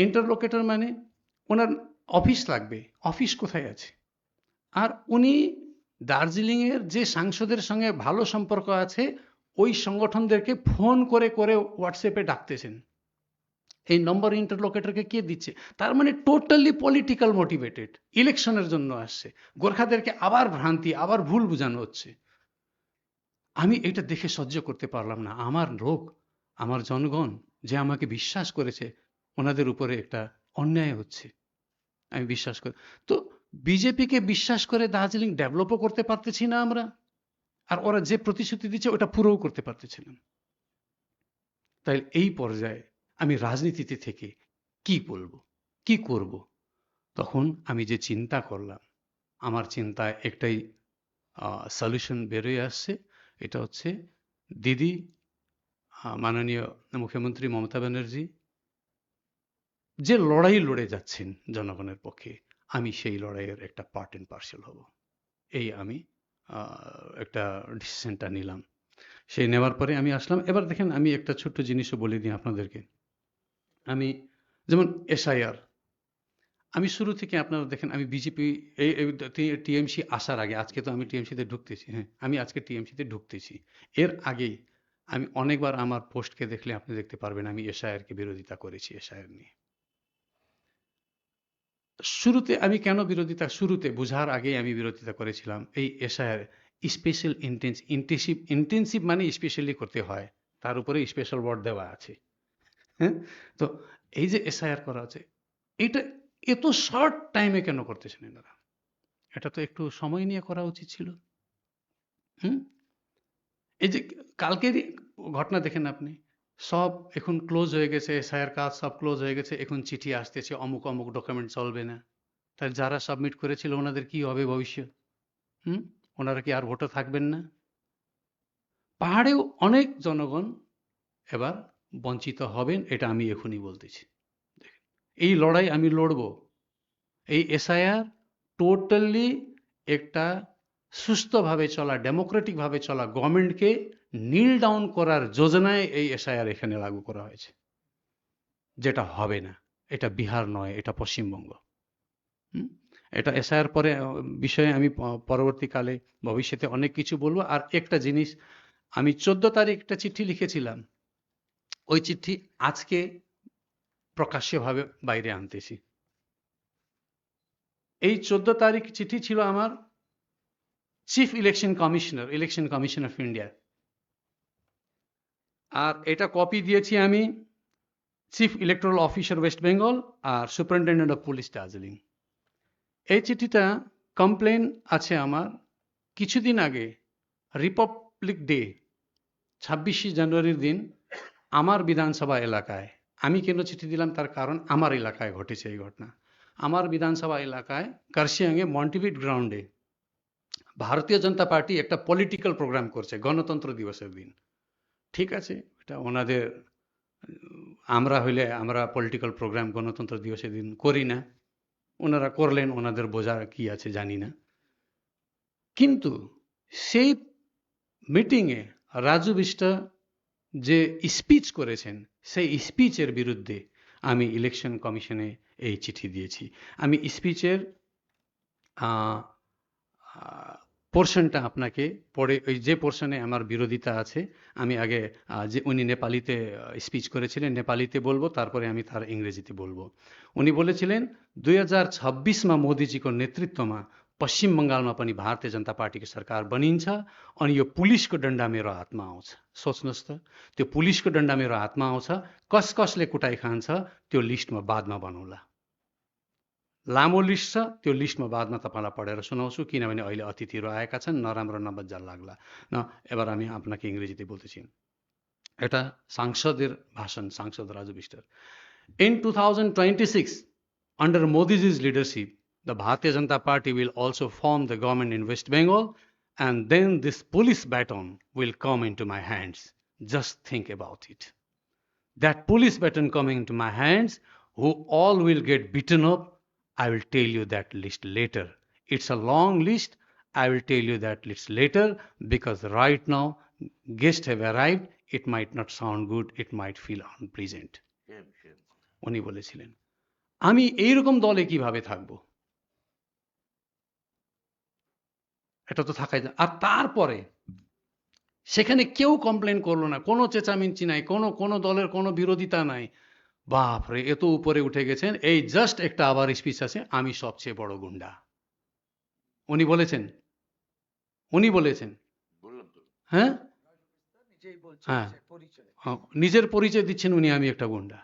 ইন্টারলোকেটর মানে ওনার অফিস লাগবে, অফিস কোথায় আছে? আর উনি দার্জিলিংয়ের যে সাংসদের সঙ্গে ভালো সম্পর্ক আছে ওই সংগঠনদেরকে ফোন করে করে হোয়াটসঅ্যাপে ডাকতেছেন। এই নম্বর ইন্টারলোকেটরকে কে দিচ্ছে? তার মানে টোটালি পলিটিক্যাল মোটিভেটেড, ইলেকশনের জন্য আসছে। গোর্খাদেরকে আবার ভ্রান্তি, আবার ভুল বোঝানো হচ্ছে। আমি এটা দেখে সহ্য করতে পারলাম না। আমার লোক, আমার জনগণ যে আমাকে বিশ্বাস করেছে, ওনাদের উপরে একটা অন্যায় হচ্ছে, আমি বিশ্বাস করি। তো বিজেপিকে বিশ্বাস করে দার্জিলিং ডেভেলপও করতে পারতেছি না আমরা, আর ওরা যে প্রতিশ্রুতি দিচ্ছে ওটা পুরোও করতে পারতেছিলাম। তাই এই পর্যায়ে আমি রাজনীতিতে থেকে কি বলবো, কি করব? তখন আমি যে চিন্তা করলাম, আমার চিন্তায় একটাই সলিউশন বেরোয় আসছে। এটা হচ্ছে দিদি, মাননীয় মুখ্যমন্ত্রী মমতা ব্যানার্জি যে লড়াই লড়ে যাচ্ছেন জনগণের পক্ষে, আমি সেই লড়াইয়ের একটা পার্ট অ্যান্ড পার্সেল হব। এই আমি একটা ডিসিশনটা নিলাম। সেই নেওয়ার পরে আমি আসলাম। এবার দেখেন, আমি একটা ছোট্ট জিনিসও বলে দিই আপনাদেরকে। আমি যেমন এসআইআর, আমি শুরু থেকে, আপনারা দেখেন আমি বিজেপি, এই টিএমসি আসার আগে, আজকে তো আমি টিএমসিতে ঢুকতেছি, হ্যাঁ আমি আজকে টিএমসিতে ঢুকতেছি, এর আগেই আমি অনেকবার আমার পোস্টকে দেখলে আপনি দেখতে পারবেন আমি এসআইআরকে বিরোধিতা করেছি। এসআইআর নিয়ে শুরুতে আমি কেন বিরোধিতা, শুরুতে বোঝার আগেই আমি বিরোধিতা করেছিলাম এই এসআইআর। স্পেশাল ইন্টেন্সিভ মানে স্পেশালি করতে হয়, তার উপরে স্পেশাল ওয়ার্ড দেওয়া আছে। হ্যাঁ, তো এই যে এসআইআর করা আছে, এটা এত শর্ট টাইমে কেন করতেছেন এনারা? এটা তো একটু সময় নিয়ে করা উচিত ছিল। হুম, এই যে কালকের ঘটনা দেখেন আপনি, সব এখন ক্লোজ হয়ে গেছে, এসআইআর কাজ সব ক্লোজ হয়ে গেছে, এখন চিঠি আসতেছে অমুক অমুক ডকুমেন্ট চলবে না। তাহলে যারা সাবমিট করেছিল ওনাদের কি হবে ভবিষ্যৎ? হুম, ওনারা কি আর ভোটে থাকবেন না? পাহাড়েও অনেক জনগণ এবার বঞ্চিত হবেন, এটা আমি এখনই বলতেছি। দেখেন, এই লড়াই আমি লড়ব। এই এসআইআর টোটালি একটা সুস্থভাবে চলা, ডেমোক্রেটিকভাবে চলা গভর্নমেন্টকে নীল ডাউন করার যোজনায় এই এসআইআর এখানে লাগু করা হয়েছে, যেটা হবে না। এটা বিহার নয়, এটা পশ্চিমবঙ্গ। হুম, এটা এসআইআর পরে বিষয়ে আমি পরবর্তীকালে ভবিষ্যতে অনেক কিছু বলবো। আর একটা জিনিস, আমি 14 তারিখ একটা চিঠি লিখেছিলাম, ওই চিঠি আজকে প্রকাশ্যভাবে বাইরে আনতেছি। এই 14 তারিখ চিঠি ছিল আমার chief election commissioner of India, আর এটা কপি দিয়েছি আমি chief electoral officer West Bengal আর সুপারিনটেন্ডেন্ট অফ পুলিশ দার্জিলিং। এই চিঠিটা কমপ্লেন আছে আমার। কিছুদিন আগে রিপাবলিক ডে 26শে জানুয়ারির দিন আমার বিধানসভা এলাকায়, আমি কেন চিঠি দিলাম তার কারণ আমার এলাকায় ঘটেছে এই ঘটনা। আমার বিধানসভা এলাকায় কার্শিয়াংয়ে মন্টিভিট গ্রাউন্ডে ভারতীয় জনতা পার্টি একটা পলিটিক্যাল প্রোগ্রাম করছে গণতন্ত্র দিবসের দিন। ঠিক আছে, এটা ওনাদের, আমরা হইলে আমরা পলিটিক্যাল প্রোগ্রাম গণতন্ত্র দিবসের দিন করি না, ওনারা করলেন, ওনাদের বোঝার কি আছে জানি না। কিন্তু সেই মিটিংয়ে রাজু বিষ্ট যে স্পিচ করেছেন, সেই স্পিচের বিরুদ্ধে আমি ইলেকশন কমিশনে এই চিঠি দিয়েছি। আমি স্পিচের পোর্শনটা আপনাকে পড়ে, ওই যে পোর্শনে আমার বিরোধিতা আছে, আমি আগে যে উনি নেপালিতে স্পিচ করেছিলেন নেপালিতে বলবো, তারপরে আমি তার ইংরেজিতে বলবো। उनी बोलेছিলেন 2026मा मोदीजीको नेतृत्वमा पश्चिम बङ्गालमा पनि भारतीय जनता पार्टीको सरकार बनिन्छ अनि यो पुलिसको डन्डा मेरो हातमा आउँछ। सोच्नुहोस् त, त्यो पुलिसको डन्डा मेरो हातमा आउँछ, कस कसले कुटाइ खान्छ त्यो लिस्टमा बादमा बनौला। लामो लिस्ट छ, त्यो लिस्टमा बादमा तपाईँलाई पढेर सुनाउँछु, किनभने अहिले अतिथिहरू आएका छन्, नराम्रो नबज्जा लाग्ला न। এবার আমি আপনাকে ইংরেজিতে বলতেছি, এটা সাংসদের ভাষণ, সাংসদ Raju বিষ্টার। In 2026, under Modi's leadership, the Bharatiya Janata Party will also form the government in West Bengal, and then this police baton will come into my hands. Just think about it. That police baton coming into my hands, who all will get beaten up, I will tell you that list later. It's a long list. I will tell you that list later, because right now guests have arrived. It might not sound good. It might feel unpleasant. উনি বলেছিলেন। আমি এইরকম দলে কিভাবে থাকবো? এটা তো থাকাই যায়। আর তারপরে সেখানে কেউ কমপ্লেন করলো না, কোনো চেঁচামেচি নাই, কোনো দলের কোনো বিরোধিতা নাই। বাপরে, এত উপরে উঠে গেছেন, এই জাস্ট একটা আবার স্পিচ আছে, আমি সবচেয়ে বড় গুন্ডা। উনি বলেছেন, উনি বলেছেন, হ্যাঁ হ্যাঁ, নিজের পরিচয় দিচ্ছেন উনি, আমি একটা গুন্ডা।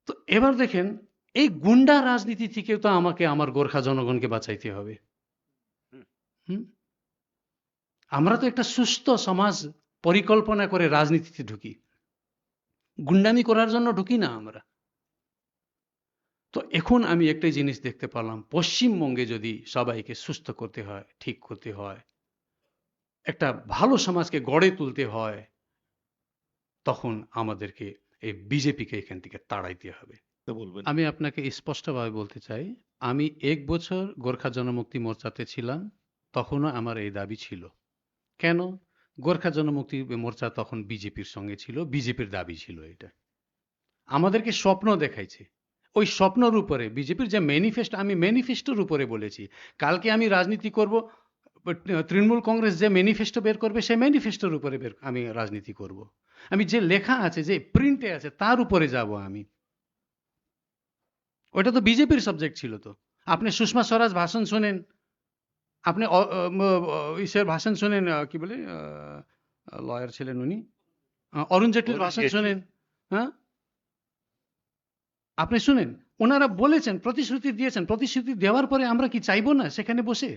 তো এবার দেখেন, এই গুন্ডা রাজনীতি থেকে তো আমাকে আমার গোর্খা জনগণকে বাঁচাইতে হবে। হুম, আমরা তো একটা সুস্থ সমাজ পরিকল্পনা করে রাজনীতিতে ঢুকি, গুন্ডামি করার জন্য ঢুকি না আমরা। তো এখন আমি একটাই জিনিস দেখতে পারলাম, পশ্চিমবঙ্গে যদি সবাইকে সুস্থ করতে হয়, ঠিক করতে হয়, একটা ভালো সমাজকে গড়ে তুলতে হয়, তখন আমাদেরকে এই বিজেপিকে এখান থেকে তাড়াইতে হবে। আমি আপনাকে স্পষ্টভাবে বলতে চাই, আমি 1 বছর গোর্খা জনমুক্তি মোর্চাতে ছিলাম, তখনও আমার এই দাবি ছিল। কেন? গোর্খা জনমুক্তি মোর্চা তখন বিজেপির সঙ্গে ছিল, বিজেপির দাবি ছিল এটা। আমাদেরকে স্বপ্ন দেখাইছে, ওই স্বপ্নের উপরে বিজেপির যে ম্যানিফেস্টো, আমি ম্যানিফেস্টোর উপরে বলেছি, কালকে আমি রাজনীতি করব, তৃণমূল কংগ্রেস যে ম্যানিফেস্টো বের করবে সেই ম্যানিফেস্টোর উপরে আমি রাজনীতি করব। আমি যে লেখা আছে, যে প্রিন্টে আছে, তার উপরে যাব আমি। ওটা তো বিজেপির সাবজেক্ট ছিল। তো আপনি সুষমা স্বরাজ ভাষণ শোনেন, আপনি ইসের ভাষণ শোনেন, কি বলে, লয়ার ছিলেন উনি, অরুণ জেটলির ভাষণ শোনেন, হ্যাঁ আপনি শুনেন, ওনারা বলেছেন, প্রতিশ্রুতি দিয়েছেন, প্রতিশ্রুতি দেওয়ার পরে আমরা কি চাইবো না সেখানে বসে?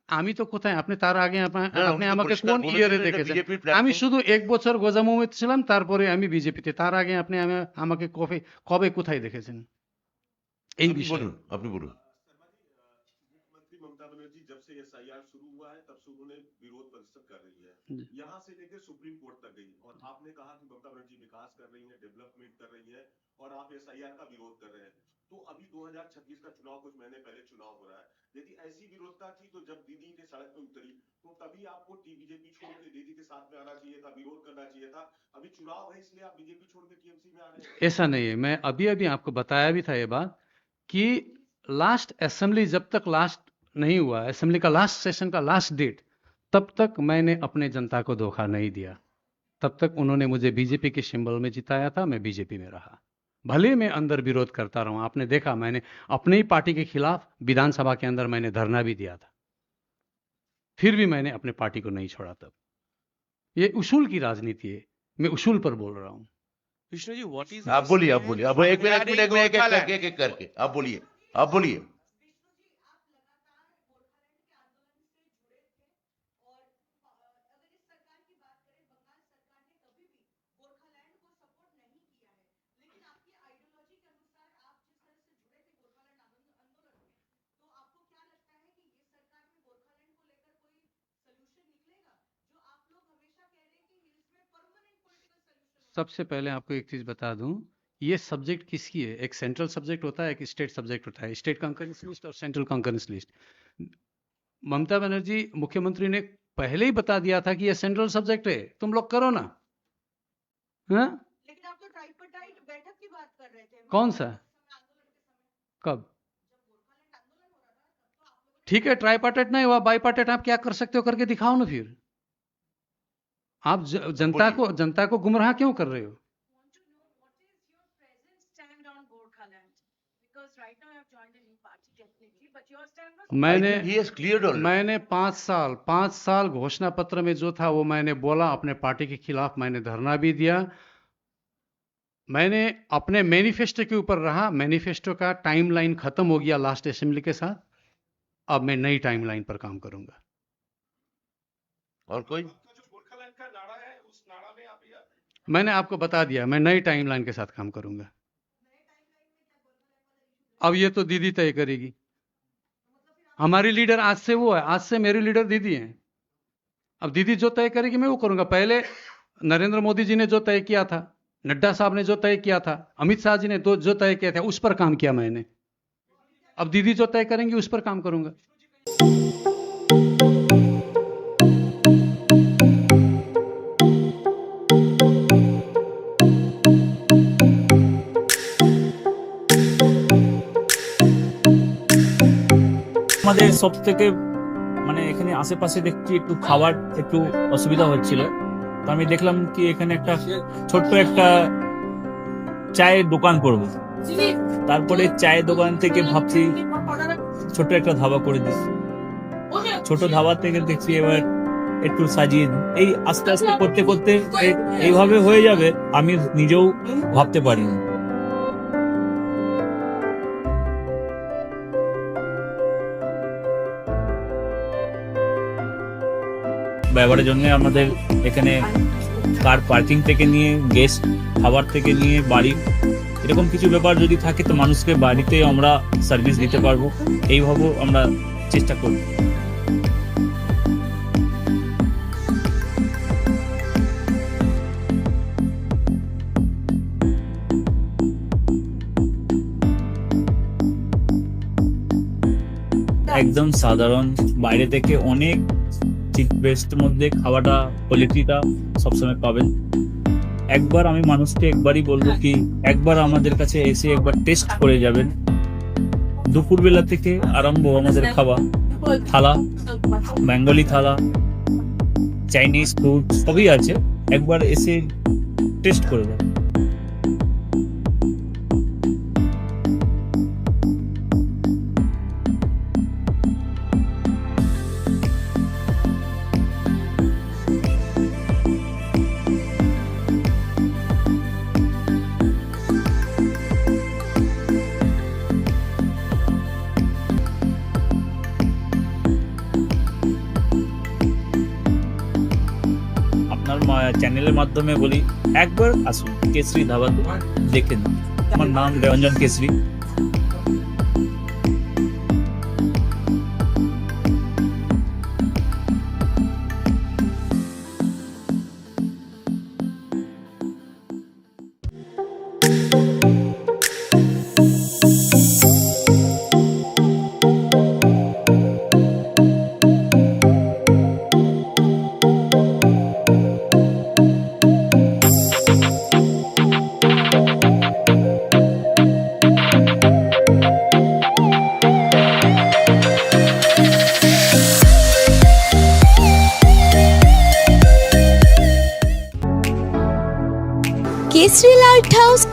আমি তো কোথায়, আপনি তার আগে আপনি আমাকে কোন ইয়ারে দেখেছেন? আমি শুধু 1 বছর গোজামুমে ছিলাম, তারপরে আমি বিজেপিতে। তার আগে আপনি আমাকে কবে কবে কোথায় দেখেছেন এই বিষয়ে? আপনি বলুন। मुख्यमंत्री ममता बनर्जी जब से एसआईआर शुरू हुआ है तब से उन्होंने विरोध प्रदर्शन कर रही है, यहाँ से लेकर सुप्रीम कोर्ट तक गई, और आपने कहा कि ममता बनर्जी विकास कर रही है, डेवलपमेंट कर रही है, और आप एसआईआर का विरोध कर रहे हैं। तो अभी 2026 का चुनाव, कुछ महीने पहले चुनाव हो रहा है, यदि ऐसी विरोधता थी तो जब दीदी के सड़क पे उतरी तो तभी आपको बीजेपी छोड़ के दीदी के साथ में आना चाहिए था, विरोध करना चाहिए था। अभी चुनाव है इसलिए आप बीजेपी छोड़ के टीएमसी में आ रहे हैं। ऐसा नहीं है, मैं अभी अभी आपको बताया भी था ये बात कि लास्ट असेंबली जब तक लास्ट नहीं हुआ, असेंबली का लास्ट सेशन का लास्ट डेट, तब तक मैंने अपने जनता को धोखा नहीं दिया। तब तक उन्होंने मुझे बीजेपी के सिंबल में जिताया था, मैं बीजेपी में रहा। भले मैं अंदर विरोध करता रहूं, आपने देखा मैंने अपने ही पार्टी के खिलाफ विधानसभा के अंदर मैंने धरना भी दिया था, फिर भी मैंने अपने पार्टी को नहीं छोड़ा। तब ये उसूल की राजनीति है, मैं उसूल पर बोल रहा हूं। विष्णु जी, व्हाट इज आप बोलिए, आप बोलिए, अब एक मिनट एक करके आप बोलिए, आप बोलिए। सबसे पहले आपको एक चीज बता दूं, ये सब्जेक्ट किसकी है? एक सेंट्रल सब्जेक्ट होता है, एक स्टेट सब्जेक्ट होता है, स्टेट कंकरेंस लिस्ट और central concurrence list. Mamata Banerjee मुख्यमंत्री ने पहले ही बता दिया था कि ये सेंट्रल सब्जेक्ट है, तुम लोग करो ना। हाँ, लेकिन आप तो ट्राइपार्टाइट बैठक की बात कर रहे थे। कौन सा? कब? ठीक है, ट्राइपार्टाइट नहीं हुआ, बाईपार्टाइट आप क्या कर सकते हो करके दिखाओ ना। फिर आप जनता को गुमराह क्यों कर रहे हो? मैंने 5 साल घोषणा पत्र में जो था वो मैंने बोला, अपने पार्टी के खिलाफ मैंने धरना भी दिया, मैंने अपने मैनिफेस्टो के ऊपर रहा। मैनिफेस्टो का टाइमलाइन खत्म हो गया लास्ट असेंबली के साथ, अब मैं नई टाइमलाइन पर काम करूंगा। और कोई? मैंने आपको बता दिया, मैं नई टाइमलाइन के साथ काम करूंगा। अब ये तो दीदी तय करेगी। हमारी लीडर आज से वो है, आज से मेरी लीडर दीदी हैं। अब दीदी जो तय करेगी मैं वो करूंगा। पहले नरेंद्र मोदी जी ने जो तय किया था, नड्डा साहब ने जो तय किया था, अमित शाह जी ने जो तय किया था, उस पर काम किया मैंने। अब दीदी जो तय करेंगी उस पर काम करूंगा। আমাদের সব থেকে মানে এখানে আশেপাশে দেখছি একটু খাবার একটু অসুবিধা হচ্ছিল, তো আমি দেখলাম কি এখানে একটা ছোট্ট একটা চায়ের দোকান করব। তারপরে চায়ের দোকান থেকে ভাবছি ছোট একটা ধাবা করে দিই। ছোট ধাবা থেকে দেখছি এবার একটু সাজিয়ে দিই। এই আস্তে আস্তে করতে করতে এইভাবে হয়ে যাবে আমি নিজেও ভাবতে পারিনি। ব্যবহারের জন্য আমাদের এখানে কার পার্কিং থেকে নিয়ে গেস্ট খাবার থেকে নিয়ে বাড়ি এরকম কিছু ব্যাপার যদি থাকে তো মানুষকে বাড়িতে আমরা সার্ভিস দিতে পারবো, এইভাবেও আমরা চেষ্টা করব। একদম সাধারণ, বাইরে থেকে অনেক চিপ বেস্ট মধ্যে খাওয়াটা কোয়ালিটিটা সবসময় পাবেন। একবার আমি মানুষকে একবারই বলবো কি একবার আমাদের কাছে এসে একবার টেস্ট করে যাবেন। দুপুরবেলা থেকে আরম্ভ আমাদের খাওয়া, থালা, বেঙ্গলি থালা, চাইনিজ ফুড সবই আছে, একবার এসে টেস্ট করে যাবেন। আপনার চ্যানেলের মাধ্যমে বলি একবার আসুন কেশরী ধাবাতে দেখে নিন। আমার নাম রঞ্জন কেশরী।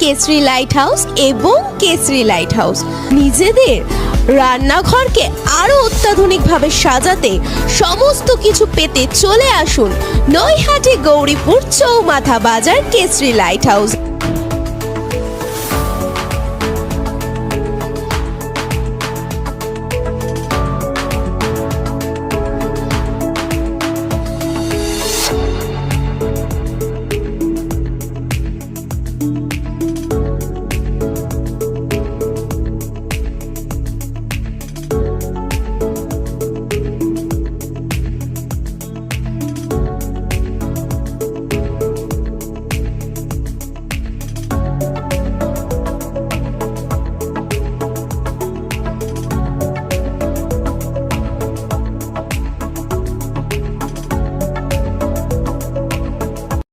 কেশরী লাইট হাউস এবং কেশরী লাইট হাউস নিজেদের রান্নাঘরকে আরো অত্যাধুনিকভাবে সাজাতে সমস্ত কিছু পেতে চলে আসুন নৈহাটি গৌরীপুর চৌমাথা বাজার কেশরী লাইট হাউস।